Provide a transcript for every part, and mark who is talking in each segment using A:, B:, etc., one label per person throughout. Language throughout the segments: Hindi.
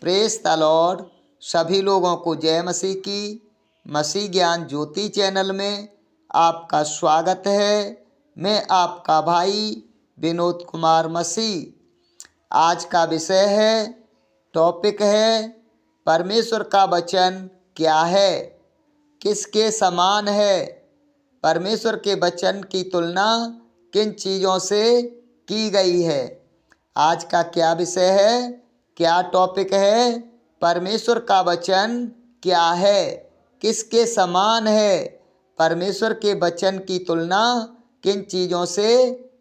A: Press the Lord. सभी लोगों को जय मसीह की। मसीह ज्ञान ज्योति चैनल में आपका स्वागत है। मैं आपका भाई विनोद कुमार मसीह। आज का विषय है, टॉपिक है, परमेश्वर का वचन क्या है, किसके समान है, परमेश्वर के वचन की तुलना किन चीज़ों से की गई है। आज का क्या विषय है, क्या टॉपिक है, परमेश्वर का वचन क्या है, किसके समान है, परमेश्वर के वचन की तुलना किन चीज़ों से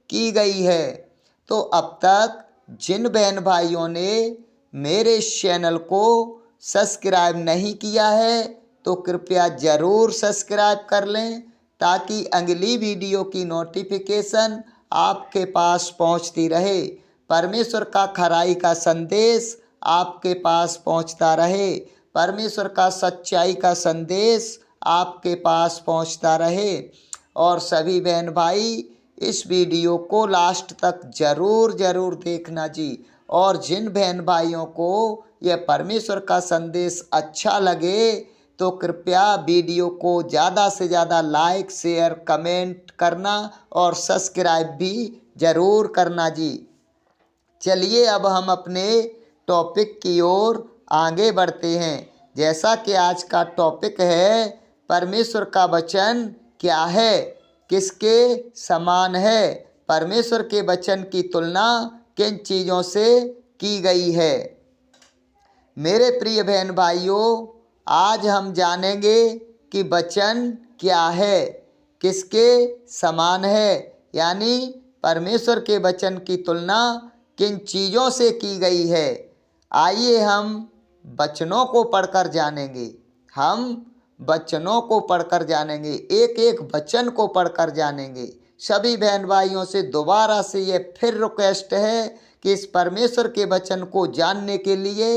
A: की गई है। तो अब तक जिन बहन भाइयों ने मेरे इस चैनल को सब्सक्राइब नहीं किया है तो कृपया ज़रूर सब्सक्राइब कर लें, ताकि अगली वीडियो की नोटिफिकेशन आपके पास पहुंचती रहे, परमेश्वर का खराई का संदेश आपके पास पहुंचता रहे, परमेश्वर का सच्चाई का संदेश आपके पास पहुंचता रहे। और सभी बहन भाई इस वीडियो को लास्ट तक ज़रूर देखना जी। और जिन बहन भाइयों को यह परमेश्वर का संदेश अच्छा लगे तो कृपया वीडियो को ज़्यादा से ज़्यादा लाइक, शेयर, कमेंट करना और सब्सक्राइब भी ज़रूर करना जी। चलिए अब हम अपने टॉपिक की ओर आगे बढ़ते हैं। जैसा कि आज का टॉपिक है, परमेश्वर का वचन क्या है, किसके समान है, परमेश्वर के वचन की तुलना किन चीज़ों से की गई है। मेरे प्रिय बहन भाइयों, आज हम जानेंगे कि वचन क्या है, किसके समान है, यानी परमेश्वर के वचन की तुलना किन चीज़ों से की गई है। आइए हम वचनों को पढ़कर जानेंगे। हम वचनों को पढ़कर जानेंगे, एक एक वचन को पढ़कर जानेंगे। सभी बहन भाइयों से दोबारा से ये फिर रिक्वेस्ट है कि इस परमेश्वर के वचन को जानने के लिए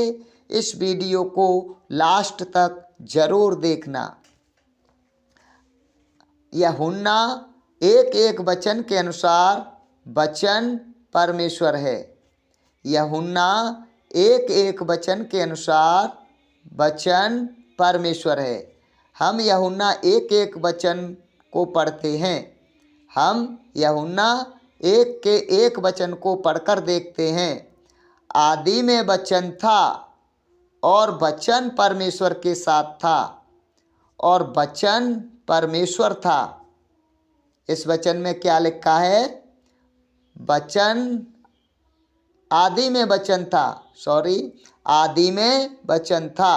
A: इस वीडियो को लास्ट तक जरूर देखना। यूहन्ना एक एक वचन के अनुसार वचन परमेश्वर है। यूहन्ना एक एक वचन के अनुसार वचन परमेश्वर है। हम यूहन्ना एक एक वचन को पढ़ते हैं। हम यूहन्ना एक के एक वचन को पढ़कर देखते हैं। आदि में वचन था और वचन परमेश्वर के साथ था और वचन परमेश्वर था। इस वचन में क्या लिखा है? वचन आदि में वचन था, आदि में वचन था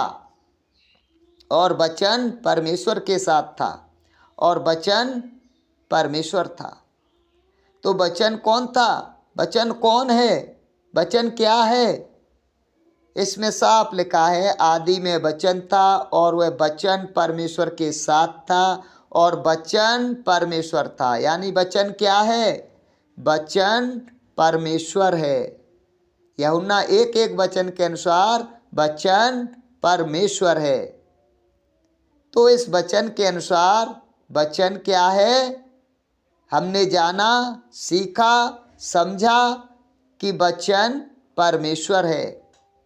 A: और वचन परमेश्वर के साथ था और वचन परमेश्वर था। तो वचन कौन था? वचन कौन है? वचन क्या है? इसमें साफ लिखा है, आदि में वचन था और वह वचन परमेश्वर के साथ था और वचन परमेश्वर था। यानी वचन क्या है? वचन परमेश्वर है। यूहन्ना एक एक वचन के अनुसार वचन परमेश्वर है। तो इस वचन के अनुसार वचन क्या है? हमने जाना, सीखा, समझा कि वचन परमेश्वर है।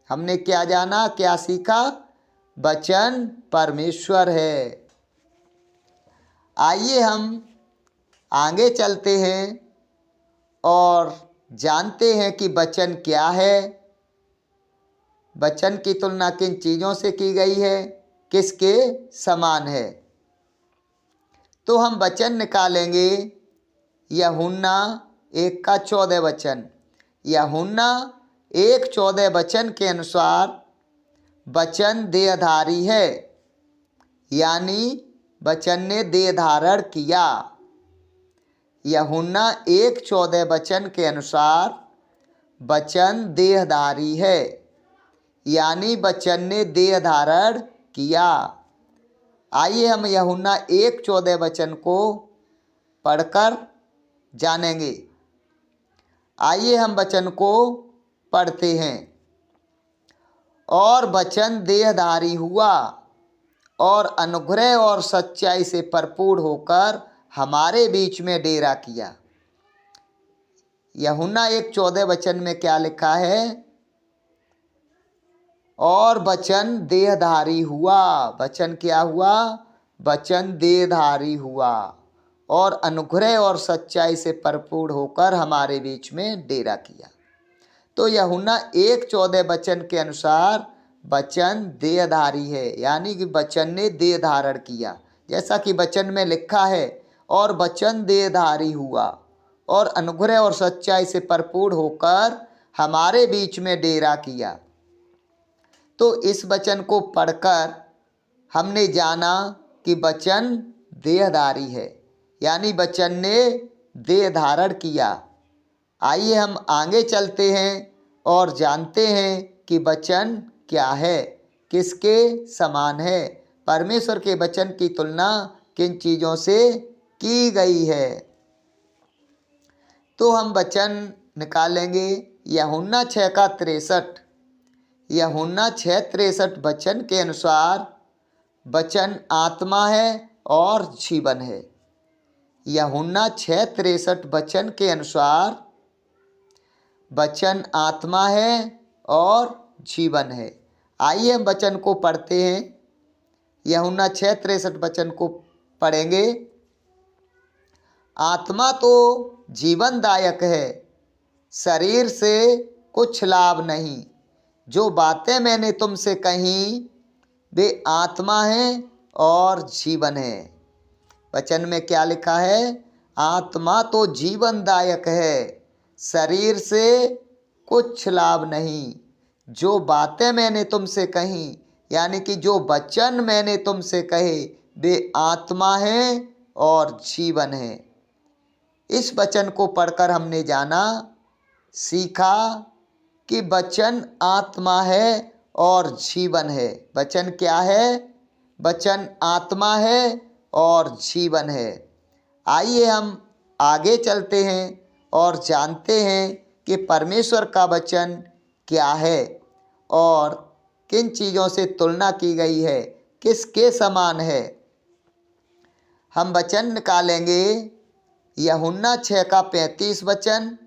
A: हमने क्या जाना, क्या सीखा? वचन परमेश्वर है। आइए हम आगे चलते हैं और जानते हैं कि वचन क्या है, वचन की तुलना किन चीज़ों से की गई है, किसके समान है। तो हम वचन निकालेंगे यूहन्ना 1:14 वचन। यूहन्ना 1:14 वचन के अनुसार वचन देहधारी है, यानी वचन ने देह धारण किया। यूहन्ना 1:14 वचन के अनुसार वचन देहधारी है, यानी वचन ने देह धारण किया। आइए हम यूहन्ना 1:14 वचन को पढ़कर जानेंगे। आइए हम वचन को पढ़ते हैं। और वचन देहधारी हुआ और अनुग्रह और सच्चाई से भरपूर होकर हमारे बीच में डेरा किया। यूहन्ना 1:14 वचन में क्या लिखा है? और वचन देहधारी हुआ। वचन क्या हुआ? वचन देहधारी हुआ और अनुग्रह और सच्चाई से भरपूर होकर हमारे बीच में डेरा किया। तो यूहन्ना 1:14 वचन के अनुसार वचन देहधारी है, यानी कि वचन ने देह धारण किया, जैसा कि वचन में लिखा है, और वचन देहधारी हुआ और अनुग्रह और सच्चाई से भरपूर होकर हमारे बीच में डेरा किया। तो इस वचन को पढ़कर हमने जाना कि वचन देहधारी है, यानी वचन ने देह धारण किया। आइए हम आगे चलते हैं और जानते हैं कि वचन क्या है, किसके समान है, परमेश्वर के वचन की तुलना किन चीज़ों से की गई है। तो हम वचन निकालेंगे यूहन्ना 6:63। यूहन्ना 6:63 वचन के अनुसार वचन आत्मा है और जीवन है। यूहन्ना 6:63 वचन के अनुसार वचन आत्मा है और जीवन है। आइए हम वचन को पढ़ते हैं। यूहन्ना 6:63 वचन को पढ़ेंगे। आत्मा तो जीवनदायक है, शरीर से कुछ लाभ नहीं। जो बातें मैंने तुमसे कही वे आत्मा हैं और जीवन है। वचन में क्या लिखा है? आत्मा तो जीवनदायक है, शरीर से कुछ लाभ नहीं। जो बातें मैंने तुमसे कही, यानी कि जो वचन मैंने तुमसे कहे वे आत्मा हैं और जीवन है। इस वचन को पढ़कर हमने जाना, सीखा कि वचन आत्मा है और जीवन है। वचन क्या है? वचन आत्मा है और जीवन है। आइए हम आगे चलते हैं और जानते हैं कि परमेश्वर का वचन क्या है और किन चीज़ों से तुलना की गई है, किसके समान है। हम वचन निकालेंगे यूहन्ना 6:35 वचन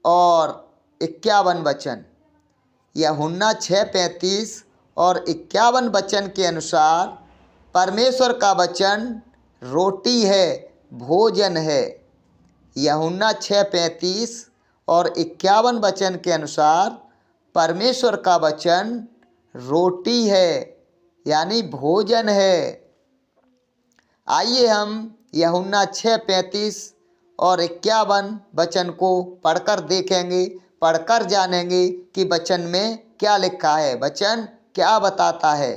A: और 51 वचन। यूहन्ना 6:35 और 51 वचन के अनुसार परमेश्वर का वचन रोटी है, भोजन है। यूहन्ना 6:35 और 51 वचन के अनुसार परमेश्वर का वचन रोटी है, यानी भोजन है। आइए हम यूहन्ना 6:35 और 51 वचन को पढ़कर देखेंगे, पढ़कर जानेंगे कि वचन में क्या लिखा है, वचन क्या बताता है।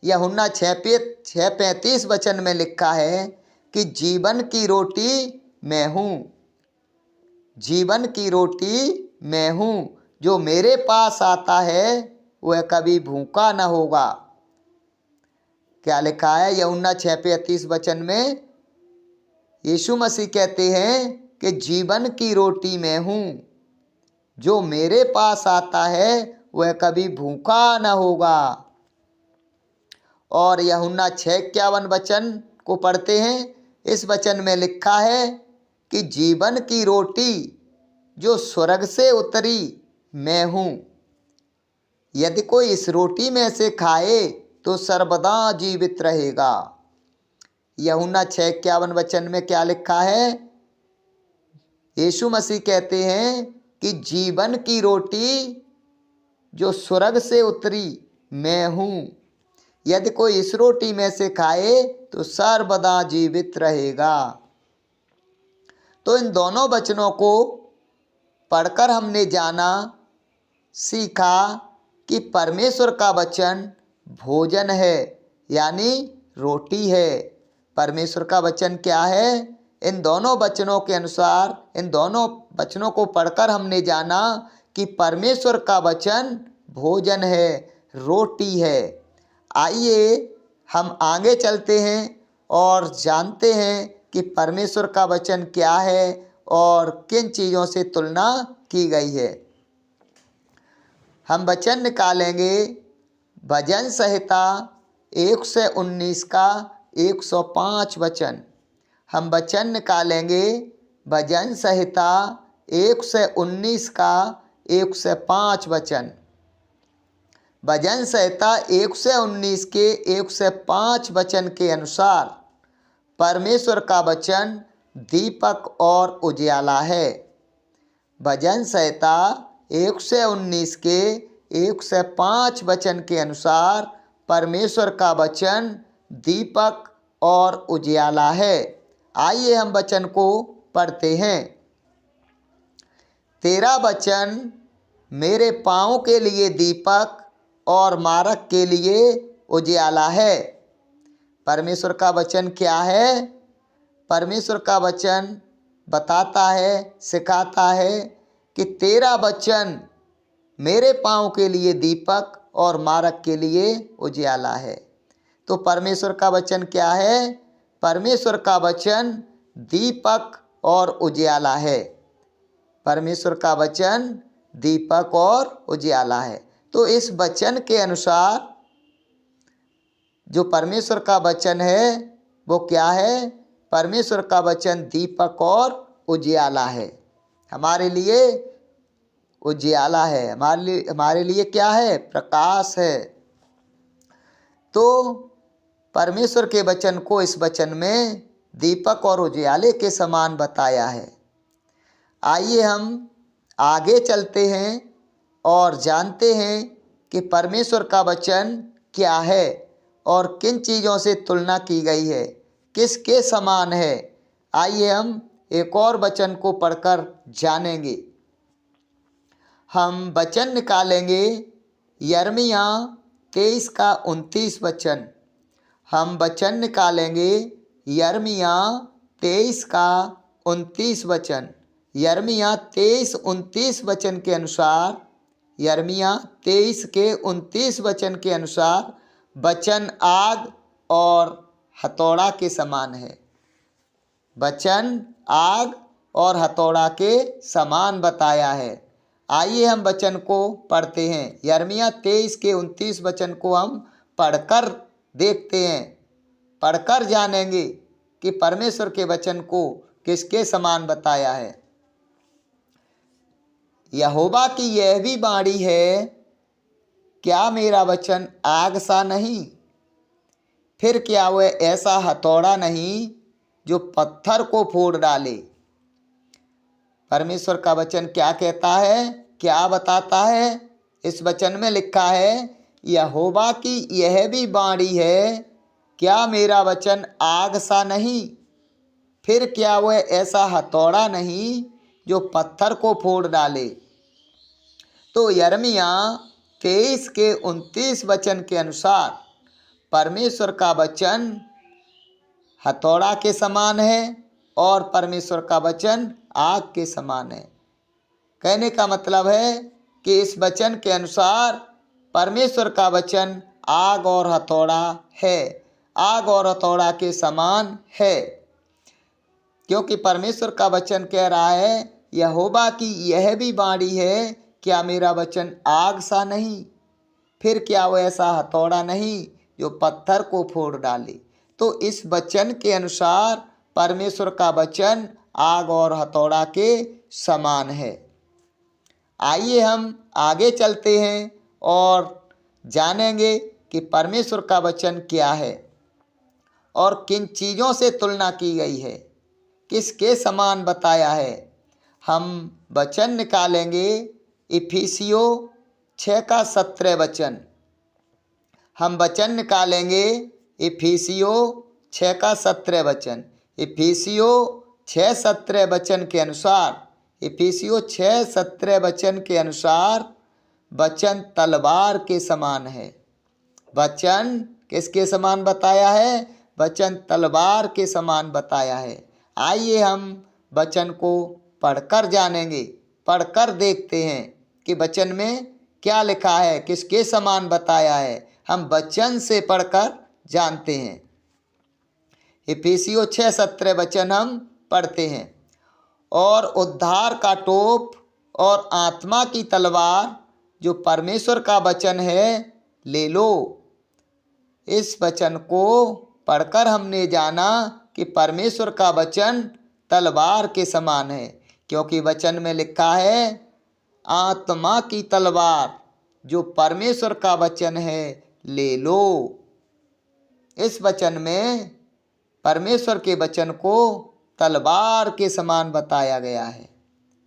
A: यूहन्ना 6:35 वचन में लिखा है कि जीवन की रोटी मैं हूँ, जीवन की रोटी मैं हूँ। जो मेरे पास आता है वह कभी भूखा न होगा। क्या लिखा है यूहन्ना 6:35 वचन में? यीशु मसीह कहते हैं कि जीवन की रोटी मैं हूँ, जो मेरे पास आता है वह कभी भूखा न होगा। और यूहन्ना 6:51 वचन को पढ़ते हैं। इस वचन में लिखा है कि जीवन की रोटी जो स्वर्ग से उतरी मैं हूँ। यदि कोई इस रोटी में से खाए तो सर्वदा जीवित रहेगा। यूहन्ना 6:51 वचन में क्या लिखा है? यीशु मसीह कहते हैं कि जीवन की रोटी जो स्वर्ग से उतरी मैं हूँ। यदि कोई इस रोटी में से खाए तो सर्वदा जीवित रहेगा। तो इन दोनों वचनों को पढ़कर हमने जाना, सीखा कि परमेश्वर का वचन भोजन है, यानी रोटी है। परमेश्वर का वचन क्या है? इन दोनों वचनों के अनुसार, इन दोनों वचनों को पढ़कर हमने जाना कि परमेश्वर का वचन भोजन है, रोटी है। आइए हम आगे चलते हैं और जानते हैं कि परमेश्वर का वचन क्या है और किन चीज़ों से तुलना की गई है। हम वचन निकालेंगे भजन संहिता 119 का 105 वचन। हम वचन निकालेंगे भजन संहिता 119 का 105 वचन। भजन संहिता 119 के 105 वचन के अनुसार परमेश्वर का वचन दीपक और उजियाला है। भजन संहिता 119 के 105 वचन के अनुसार परमेश्वर का वचन दीपक और उजियाला है। आइए हम वचन को पढ़ते हैं। तेरा वचन मेरे पाँव के लिए दीपक और मार्ग के लिए उजियाला है। परमेश्वर का वचन क्या है? परमेश्वर का वचन बताता है, सिखाता है कि तेरा वचन मेरे पाँव के लिए दीपक और मार्ग के लिए उजियाला है। तो परमेश्वर का वचन क्या है? परमेश्वर का वचन दीपक और उजियाला है। परमेश्वर का वचन दीपक और उजियाला है। तो इस वचन के अनुसार जो परमेश्वर का वचन है वो क्या है? परमेश्वर का वचन दीपक और उजियाला है। हमारे लिए उजियाला है, हमारे लिए क्या है? प्रकाश है। तो परमेश्वर के वचन को इस वचन में दीपक और उजियाले के समान बताया है। आइए हम आगे चलते हैं और जानते हैं कि परमेश्वर का वचन क्या है और किन चीज़ों से तुलना की गई है, किसके समान है। आइए हम एक और वचन को पढ़कर जानेंगे। हम वचन निकालेंगे यिर्मयाह 23 का 29 वचन। हम वचन निकालेंगे यिर्मयाह 23 का 29 वचन। यिर्मयाह 23-29 वचन के अनुसार, यिर्मयाह 23 के 29 वचन के अनुसार वचन आग और हथौड़ा के समान है। वचन आग और हथौड़ा के समान बताया है। आइए हम वचन को पढ़ते हैं। यिर्मयाह 23 के 29 वचन को हम पढ़कर देखते हैं, पढ़कर जानेंगे कि परमेश्वर के वचन को किसके समान बताया है। यहोवा की यह भी वाणी है, क्या मेरा वचन आग सा नहीं? फिर क्या वह ऐसा हथौड़ा नहीं जो पत्थर को फोड़ डाले? परमेश्वर का वचन क्या कहता है, क्या बताता है? इस वचन में लिखा है, यहोवा की यह भी वाणी है, क्या मेरा वचन आग सा नहीं? फिर क्या वह ऐसा हथौड़ा नहीं जो पत्थर को फोड़ डाले? तो यिर्मयाह 23 के 29 वचन के अनुसार परमेश्वर का वचन हथौड़ा के समान है और परमेश्वर का वचन आग के समान है। कहने का मतलब है कि इस वचन के अनुसार परमेश्वर का वचन आग और हथौड़ा है, आग और हथौड़ा के समान है। क्योंकि परमेश्वर का वचन कह रहा है, यहोवा की यह भी वाणी है, क्या मेरा वचन आग सा नहीं? फिर क्या वह ऐसा हथौड़ा नहीं जो पत्थर को फोड़ डाले? तो इस वचन के अनुसार परमेश्वर का वचन आग और हथौड़ा के समान है। आइए हम आगे चलते हैं और जानेंगे कि परमेश्वर का वचन क्या है और किन चीज़ों से तुलना की गई है, किसके समान बताया है। हम वचन निकालेंगे इफिसियों 6 का 17 वचन। हम वचन निकालेंगे इफिसियों 6 का 17 वचन। इफिसियों 6:17 वचन के अनुसार, इफिसियों 6:17 वचन के अनुसार वचन तलवार के समान है। वचन किसके समान बताया है? वचन तलवार के समान बताया है। आइए हम वचन को पढ़कर जानेंगे, पढ़कर देखते हैं कि वचन में क्या लिखा है, किसके समान बताया है। हम वचन से पढ़कर जानते हैं। इफिसियों 6:17 वचन हम पढ़ते हैं। और उद्धार का टोप और आत्मा की तलवार जो परमेश्वर का वचन है ले लो। इस वचन को पढ़कर हमने जाना कि परमेश्वर का वचन तलवार के समान है, क्योंकि वचन में लिखा है आत्मा की तलवार जो परमेश्वर का वचन है ले लो। इस वचन में परमेश्वर के वचन को तलवार के समान बताया गया है।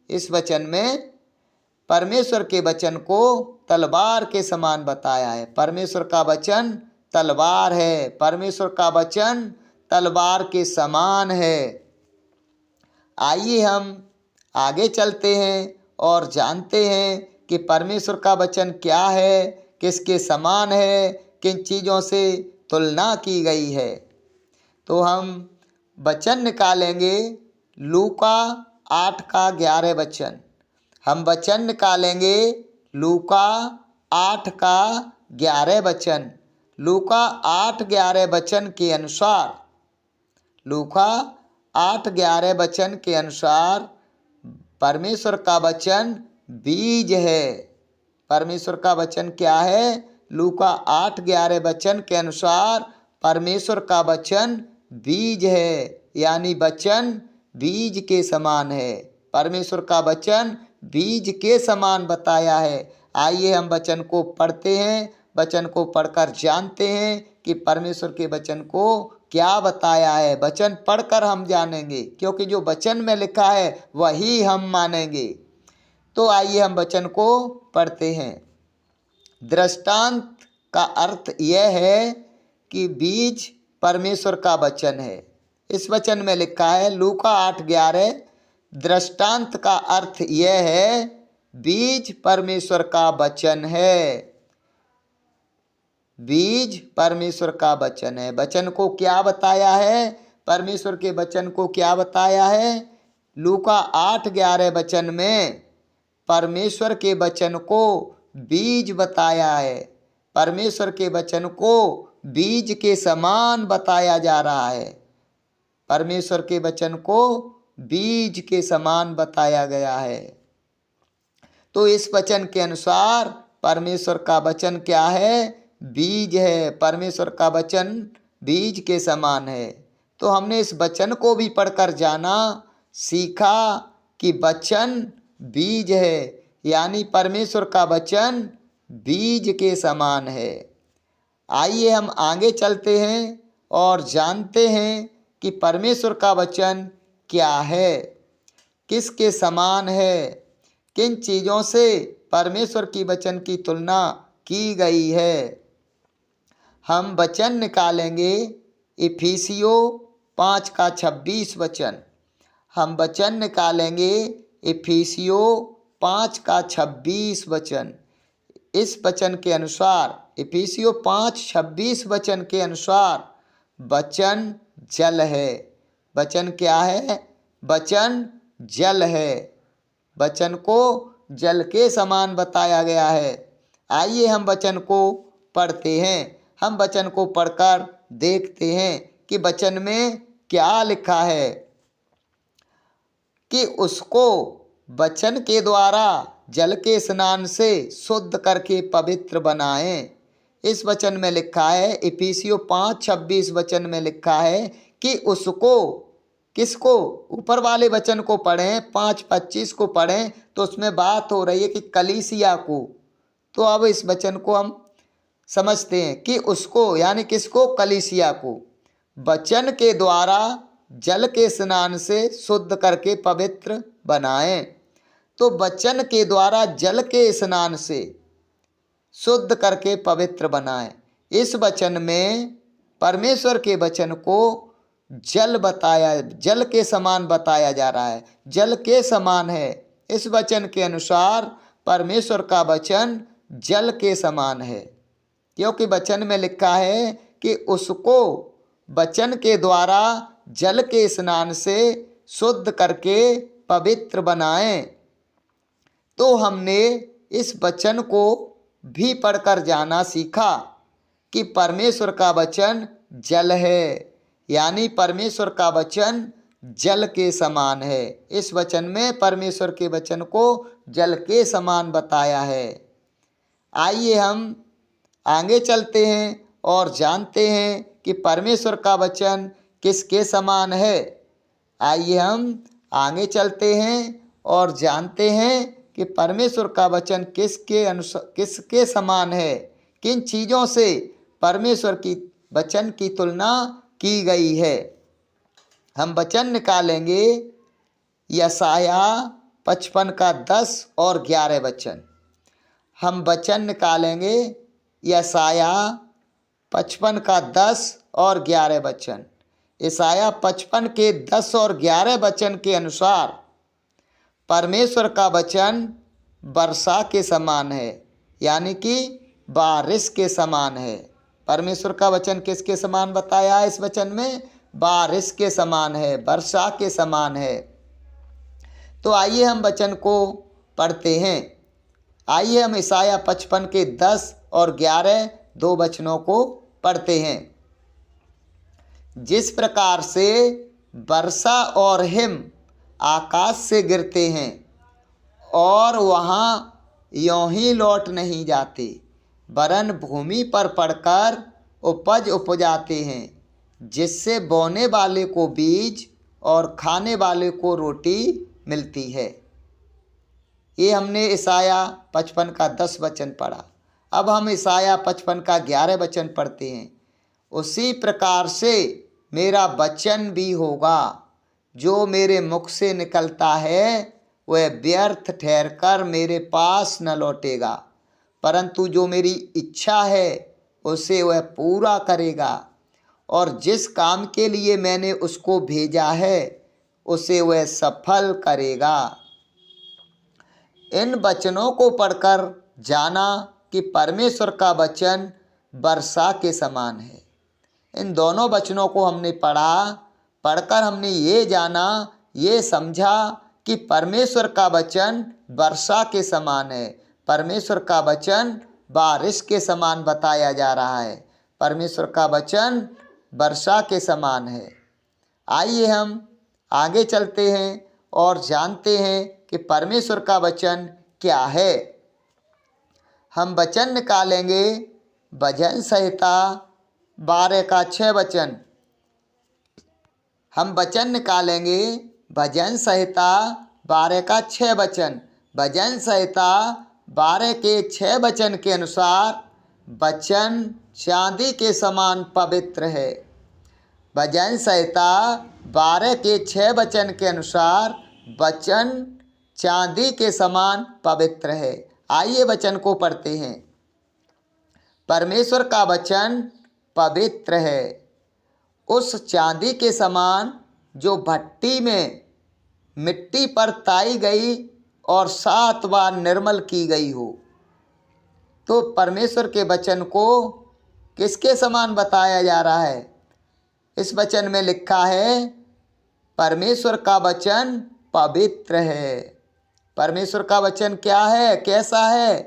A: इस वचन में परमेश्वर के वचन को तलवार के समान बताया है। परमेश्वर का वचन तलवार है, परमेश्वर का वचन तलवार के समान है। आइए हम आगे चलते हैं और जानते हैं कि परमेश्वर का वचन क्या है, किसके समान है, किन चीज़ों से तुलना की गई है। तो हम वचन निकालेंगे लूका 8 का 11 वचन। हम वचन निकालेंगे लूका 8 का 11 वचन। लूका 8:11 वचन के अनुसार, लूका 8:11 वचन के अनुसार परमेश्वर का वचन बीज है। परमेश्वर का वचन क्या है? लूका 8:11 वचन के अनुसार परमेश्वर का वचन बीज है, यानी वचन बीज के समान है। परमेश्वर का वचन बीज के समान बताया है। आइए हम वचन को पढ़ते हैं, वचन को पढ़कर जानते हैं कि परमेश्वर के वचन को क्या बताया है। वचन पढ़कर हम जानेंगे, क्योंकि जो वचन में लिखा है वही हम मानेंगे। तो आइए हम वचन को पढ़ते हैं। दृष्टांत का अर्थ यह है कि बीज परमेश्वर का वचन है। इस वचन में लिखा है लूका 8:11, दृष्टांत का अर्थ यह है बीज परमेश्वर का वचन है। बीज परमेश्वर का वचन है। वचन को क्या बताया है? परमेश्वर के वचन को क्या बताया है? लूका 8:11 वचन में परमेश्वर के वचन को बीज बताया है। परमेश्वर के वचन को बीज के समान बताया जा रहा है। परमेश्वर के वचन को बीज के समान बताया गया है। तो इस वचन के अनुसार परमेश्वर का वचन क्या है? बीज है। परमेश्वर का वचन बीज के समान है। तो हमने इस वचन को भी पढ़कर जाना, सीखा कि वचन बीज है, यानी परमेश्वर का वचन बीज के समान है। आइए हम आगे चलते हैं और जानते हैं कि परमेश्वर का वचन क्या है, किसके समान है, किन चीज़ों से परमेश्वर की वचन की तुलना की गई है। हम वचन निकालेंगे इफिसियों 5 का 26 वचन। हम वचन निकालेंगे इफिसियों 5 का 26 वचन। इस वचन के अनुसार, इफिसियों 5:26 वचन के अनुसार वचन जल है। वचन क्या है? वचन जल है। वचन को जल के समान बताया गया है। आइए हम वचन को पढ़ते हैं। हम वचन को पढ़कर देखते हैं कि वचन में क्या लिखा है कि उसको वचन के द्वारा जल के स्नान से शुद्ध करके पवित्र बनाएं। इस वचन में लिखा है, इफिसियों 5:26 वचन में लिखा है कि उसको, किसको? ऊपर वाले वचन को पढ़ें, 5:25 को पढ़ें तो उसमें बात हो रही है कि कलीसिया को। तो अब इस वचन को हम समझते हैं कि उसको यानी किसको? कलीसिया को वचन के द्वारा जल के स्नान से शुद्ध करके पवित्र बनाएं। तो वचन के द्वारा जल के स्नान से शुद्ध करके पवित्र बनाएं। इस वचन में परमेश्वर के वचन को जल बताया, जल के समान बताया जा रहा है। जल के समान है। इस वचन के अनुसार परमेश्वर का वचन जल के समान है, क्योंकि वचन में लिखा है कि उसको वचन के द्वारा जल के स्नान से शुद्ध करके पवित्र बनाएं। तो हमने इस वचन को भी पढ़कर जाना सीखा कि परमेश्वर का वचन जल है, यानी परमेश्वर का वचन जल के समान है। इस वचन में परमेश्वर के वचन को जल के समान बताया है। आइए हम आगे चलते हैं और जानते हैं कि परमेश्वर का वचन किसके समान है। आइए हम आगे चलते हैं और जानते हैं कि परमेश्वर का वचन किसके समान है, किन चीज़ों से परमेश्वर की वचन की तुलना की गई है। हम वचन निकालेंगे यशाया 55 का 10 और 11 वचन। हम वचन निकालेंगे यशाया 55 का 10 और 11 वचन। यशाया 55 के 10 और 11 वचन के अनुसार परमेश्वर का वचन वर्षा के समान है, यानी कि बारिश के समान है। परमेश्वर का वचन किसके समान बताया है इस वचन में? बारिश के समान है, वर्षा के समान है। तो आइए हम वचन को पढ़ते हैं। आइए हम यशाया 55 के 10 और 11 दो वचनों को पढ़ते हैं। जिस प्रकार से वर्षा और हिम आकाश से गिरते हैं और वहाँ यों ही लौट नहीं जाते, वरन भूमि पर पड़कर उपज उपजाते हैं, जिससे बोने वाले को बीज और खाने वाले को रोटी मिलती है। ये हमने यशाया 55 का 10 वचन पढ़ा। अब हम यशाया 55 का 11 वचन पढ़ते हैं। उसी प्रकार से मेरा वचन भी होगा, जो मेरे मुख से निकलता है वह व्यर्थ ठहरकर मेरे पास न लौटेगा, परंतु जो मेरी इच्छा है उसे वह पूरा करेगा, और जिस काम के लिए मैंने उसको भेजा है उसे वह सफल करेगा। इन वचनों को पढ़कर जाना कि परमेश्वर का वचन वर्षा के समान है। इन दोनों वचनों को हमने पढ़कर हमने ये जाना, ये समझा कि परमेश्वर का वचन वर्षा के समान है। परमेश्वर का वचन बारिश के समान बताया जा रहा है। परमेश्वर का वचन वर्षा के समान है। आइए हम आगे चलते हैं और जानते हैं कि परमेश्वर का वचन क्या है। हम वचन निकालेंगे भजन संहिता 12 का 6 वचन। हम वचन निकालेंगे भजन संहिता 12 का 6 वचन। भजन संहिता 12 के 6 वचन के अनुसार वचन चांदी के समान पवित्र है। भजन संहिता 12 के 6 वचन के अनुसार वचन चांदी के समान पवित्र है। आइए वचन को पढ़ते हैं। परमेश्वर का वचन पवित्र है, उस चांदी के समान जो भट्टी में मिट्टी पर ताई गई और 7 बार निर्मल की गई हो। तो परमेश्वर के वचन को किसके समान बताया जा रहा है? इस वचन में लिखा है परमेश्वर का वचन पवित्र है। परमेश्वर का वचन क्या है, कैसा है?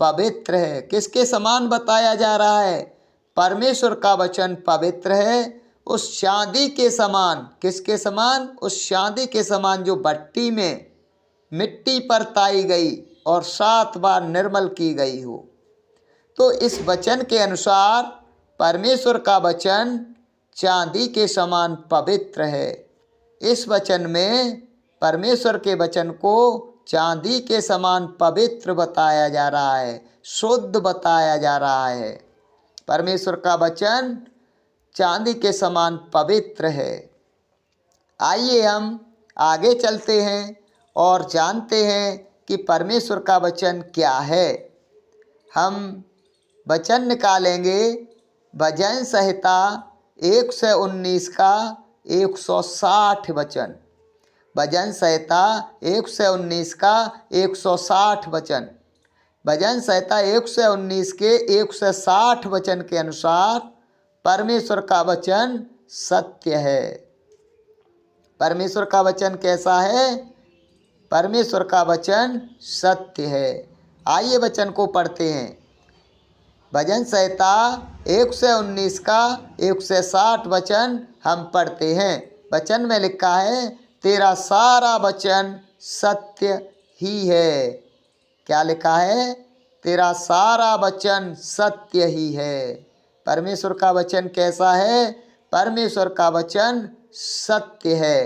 A: पवित्र है। किसके समान बताया जा रहा है? परमेश्वर का वचन पवित्र है, उस चांदी के समान। किसके समान? उस चांदी के समान जो भट्टी में मिट्टी पर ताई गई और 7 बार निर्मल की गई हो। तो इस वचन के अनुसार परमेश्वर का वचन चांदी के समान पवित्र है। इस वचन में परमेश्वर के वचन को चांदी के समान पवित्र बताया जा रहा है, शुद्ध बताया जा रहा है। परमेश्वर का वचन चांदी के समान पवित्र है। आइए हम आगे चलते हैं और जानते हैं कि परमेश्वर का वचन क्या है। हम वचन निकालेंगे भजन संहिता 119 का 160 वचन। भजन संहिता 119 का 160 वचन। भजन संहिता 119 के 160 वचन के अनुसार परमेश्वर का वचन सत्य है। परमेश्वर का वचन कैसा है? परमेश्वर का वचन सत्य है। आइए वचन को पढ़ते हैं। भजन संहिता 119 का 160 वचन हम पढ़ते हैं। वचन में लिखा है तेरा सारा वचन सत्य ही है। क्या लिखा है? तेरा सारा वचन सत्य ही है। परमेश्वर का वचन कैसा है? परमेश्वर का वचन सत्य है।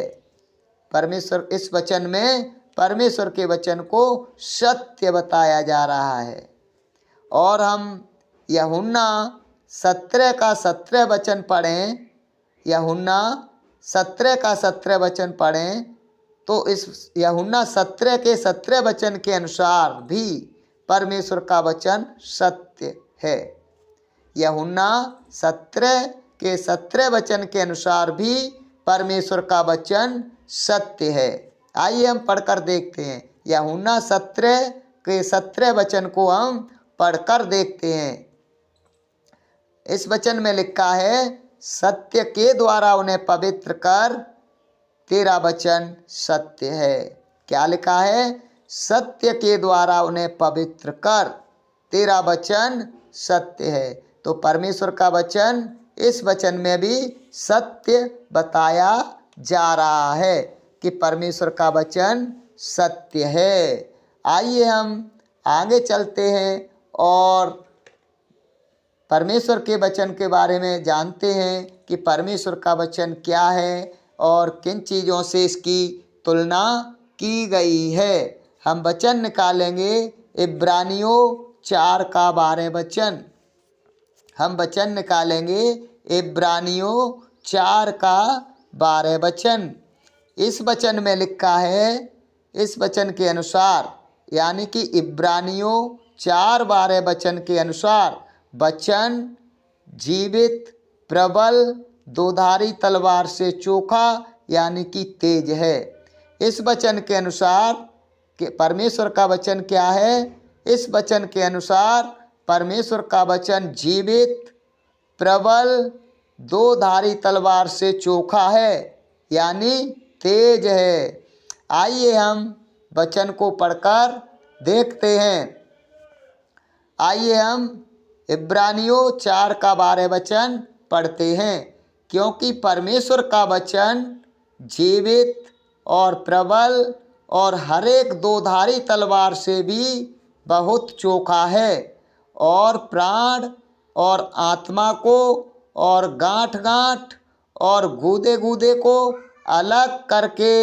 A: परमेश्वर, इस वचन में परमेश्वर के वचन को सत्य बताया जा रहा है। और हम यूहन्ना 17 का 17 वचन पढ़ें, यूहन्ना 17 का 17 वचन पढ़ें तो इस यूहन्ना 17 के 17 वचन के अनुसार भी परमेश्वर का वचन सत्य है। यूहन्ना 17 के 17 वचन के अनुसार भी परमेश्वर का वचन सत्य है। आइए हम पढ़कर देखते हैं। यूहन्ना 17 के 17 वचन को हम पढ़कर देखते हैं। इस वचन में लिखा है, सत्य के द्वारा उन्हें पवित्र कर, तेरा वचन सत्य है। क्या लिखा है? सत्य के द्वारा उन्हें पवित्र कर, तेरा वचन सत्य है। तो परमेश्वर का वचन, इस वचन में भी सत्य बताया जा रहा है कि परमेश्वर का वचन सत्य है। आइए हम आगे चलते हैं और परमेश्वर के वचन के बारे में जानते हैं कि परमेश्वर का वचन क्या है और किन चीज़ों से इसकी तुलना की गई है। हम वचन निकालेंगे इब्रानियों 4 का 12 वचन। हम वचन निकालेंगे इब्रानियों 4 का 12 वचन। इस वचन में लिखा है, इस वचन के अनुसार, यानी कि इब्रानियों 4:12 वचन के अनुसार वचन जीवित, प्रबल, दोधारी तलवार से चोखा यानी कि तेज है। इस वचन के अनुसार कि परमेश्वर का वचन क्या है? इस वचन के अनुसार परमेश्वर का वचन जीवित, प्रबल, दोधारी तलवार से चोखा है यानी तेज है। आइए हम वचन को पढ़कर देखते हैं। आइए हम इब्रानियों 4 का 12 वचन पढ़ते हैं। क्योंकि परमेश्वर का वचन जीवित और प्रबल और हर एक दोधारी तलवार से भी बहुत चोखा है और प्राण और आत्मा को और गांठ गांठ और गूदे गूदे को अलग करके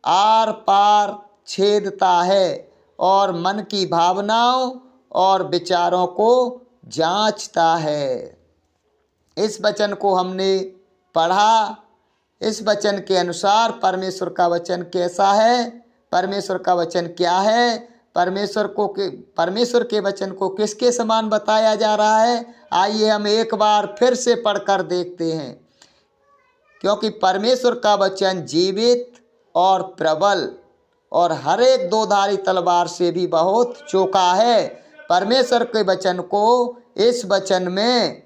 A: आर पार छेदता है और मन की भावनाओं और विचारों को जांचता है। इस वचन को हमने पढ़ा। इस वचन के अनुसार परमेश्वर का वचन कैसा है? परमेश्वर का वचन क्या है? परमेश्वर के वचन को किसके समान बताया जा रहा है? आइए हम एक बार फिर से पढ़कर देखते हैं। क्योंकि परमेश्वर का वचन जीवित और प्रबल और हर एक दोधारी तलवार से भी बहुत चोखा है। परमेश्वर के वचन को इस वचन में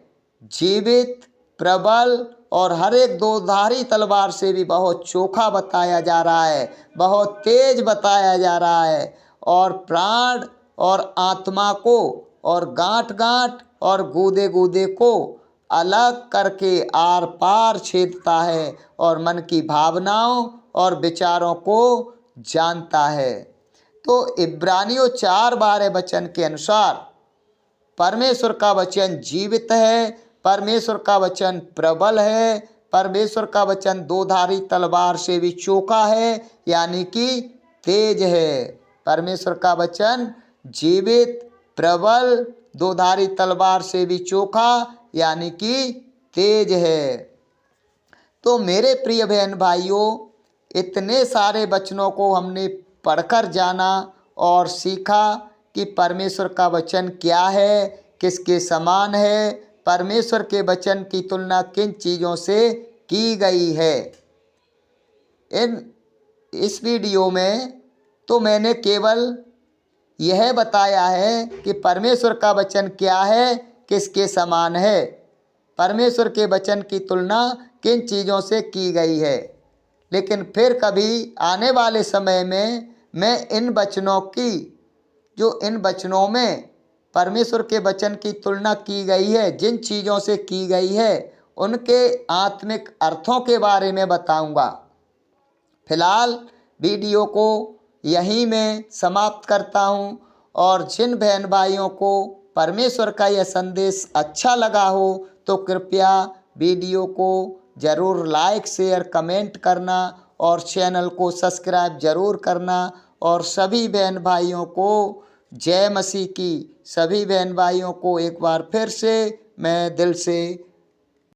A: जीवित, प्रबल और हर एक दोधारी तलवार से भी बहुत चोखा बताया जा रहा है, बहुत तेज बताया जा रहा है और प्राण और आत्मा को और गांठ गांठ और गूदे गूदे को अलग करके आर पार छेदता है और मन की भावनाओं और विचारों को जानता है। तो इब्रानियों 4:12 वचन के अनुसार परमेश्वर का वचन जीवित है, परमेश्वर का वचन प्रबल है, परमेश्वर का वचन दोधारी तलवार से भी चोखा है यानी कि तेज है। परमेश्वर का वचन जीवित, प्रबल, दोधारी तलवार से भी चोखा यानी कि तेज है। तो मेरे प्रिय बहन भाइयों, इतने सारे वचनों को हमने पढ़कर जाना और सीखा कि परमेश्वर का वचन क्या है, किसके समान है, परमेश्वर के वचन की तुलना किन चीज़ों से की गई है। इस वीडियो में तो मैंने केवल यह बताया है कि परमेश्वर का वचन क्या है, किसके समान है, परमेश्वर के वचन की तुलना किन चीज़ों से की गई है। लेकिन फिर कभी आने वाले समय में मैं इन वचनों की, जो इन वचनों में परमेश्वर के वचन की तुलना की गई है, जिन चीज़ों से की गई है, उनके आत्मिक अर्थों के बारे में बताऊंगा। फिलहाल वीडियो को यहीं मैं समाप्त करता हूं और जिन बहन भाइयों को परमेश्वर का यह संदेश अच्छा लगा हो तो कृपया वीडियो को ज़रूर लाइक, शेयर, कमेंट करना और चैनल को सब्सक्राइब ज़रूर करना और सभी बहन भाइयों को जय मसीह की। सभी बहन भाइयों को एक बार फिर से मैं दिल से